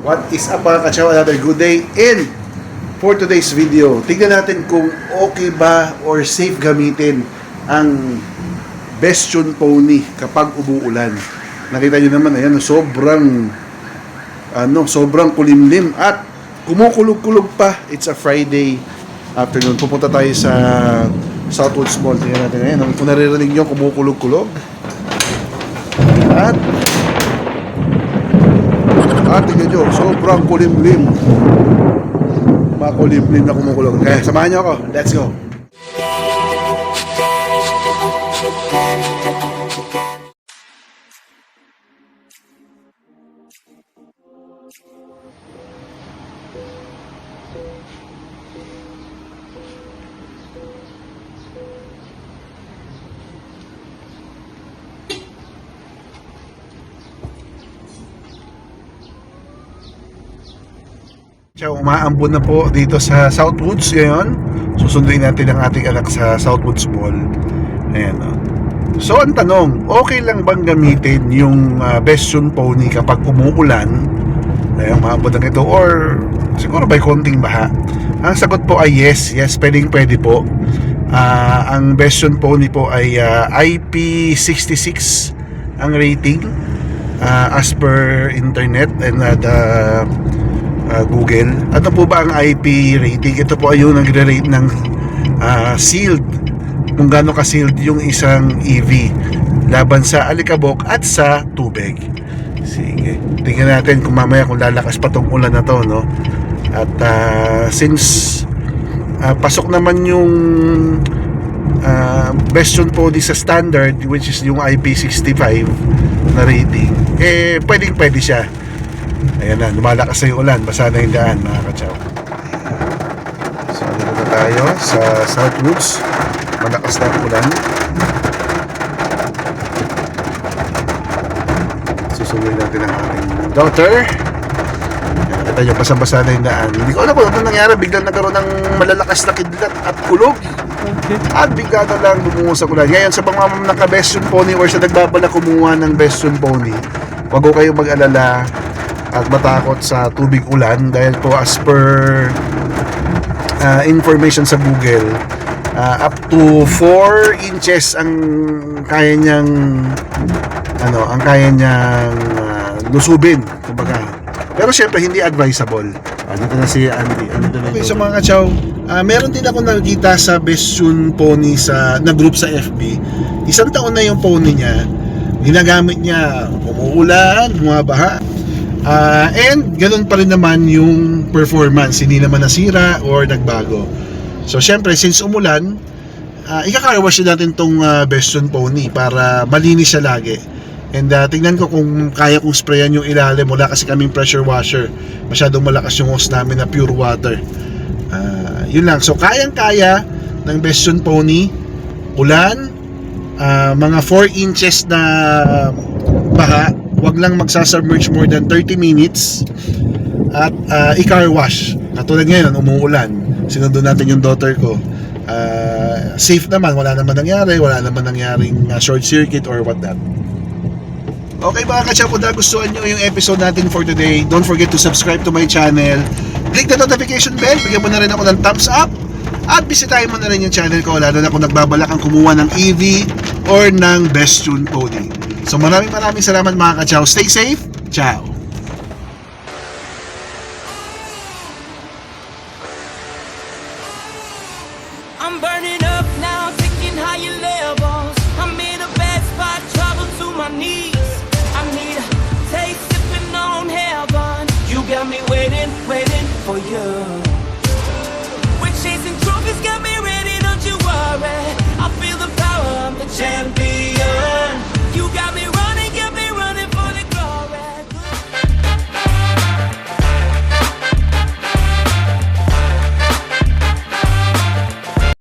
What is up mga kachaw? Another good day. And for today's video, tignan natin kung okay ba or safe gamitin ang Bestune Pony kapag umuulan. Nakita nyo naman, ayan, sobrang kulimlim at kumukulog-kulog pa. It's a Friday afternoon. Pupunta tayo sa Southwoods Mall. Tingnan natin ngayon. Kung naririnig nyo, kumukulog-kulog. At tingnan nyo, sobrang kulimlim. Makulimlim na kumukulog. Kaya samahan nyo ako. Let's go. Umaambon na po dito sa Southwoods ngayon. Susunduin natin ang ating anak sa Southwoods Mall. Ayan, no? So ang tanong, okay lang bang gamitin yung Bestune Pony kapag umuulan? Ayan, umaambon na ito or siguro by konting baha. Ang sagot po ay yes, pwede po. Ang Bestune Pony po ay IP66 ang rating as per internet and Google. Ano po ba ang IP rating? Ito po ay yung nagre-rate ng sealed, kung gaano ka-sealed yung isang EV laban sa alikabok at sa tubig. Sige, tingnan natin kung mamaya kung lalakas pa tong ulan na to, no? At since pasok naman yung Bestune Pony sa standard, which is yung IP65 na rating, pwede siya. Ayan na, lumalakas na yung ulan. Basa na yung daan, mga kachaw. So, dito na tayo sa Southwoods. Malakas na ang ulan. Susunod natin ang ating daughter. Ayan, kita nyo, basang-basa na yung daan. Hindi ko alam kung ano nangyari. Biglang nagkaroon ng malalakas na kidlat at kulog. At bigla na lang bumungo sa ulan. Ngayon, sa mga naka-Bestune Pony or sa nagbabala kumuha ng Bestune Pony, wag ko kayong mag-alala at matakot sa tubig ulan dahil po as per information sa Google, up to 4 inches ang kaya niyang lusubin, kumbaga. Pero syempre hindi advisable. Dito na si Andy. Okay, so mga kachaw, meron din ako nakikita sa Bestune Pony na group sa FB. Isang taon na yung pony niya, ginagamit niya umuulan, bumabaha. And ganun pa rin naman yung performance, hindi naman nasira or nagbago. So syempre since umulan, ika-car wash natin tong Bestune Pony para malinis siya lagi. And tingnan ko kung kaya kong sprayan yung ilalim. Wala kasi kaming pressure washer, masyadong malakas yung hose namin na pure water. Yun lang. So kayang-kaya ng Bestune Pony, ulan, mga 4 inches na baha, wag lang magsasubmerge more than 30 minutes at i-car wash. Katulad ngayon, umuulan, sinundo natin yung daughter ko. Safe naman, wala naman nangyaring short circuit or what that. Okay mga kachaw, kung nagustuhan nyo yung episode natin for today, don't forget to subscribe to my channel, click the notification bell, bigyan mo na rin ako ng thumbs up, at bisitahin mo na rin yung channel ko lalo na kung nagbabalak ang kumuha ng EV or ng Bestune Pony. So maraming salamat mga kachaw. Stay safe. Ciao. I'm burning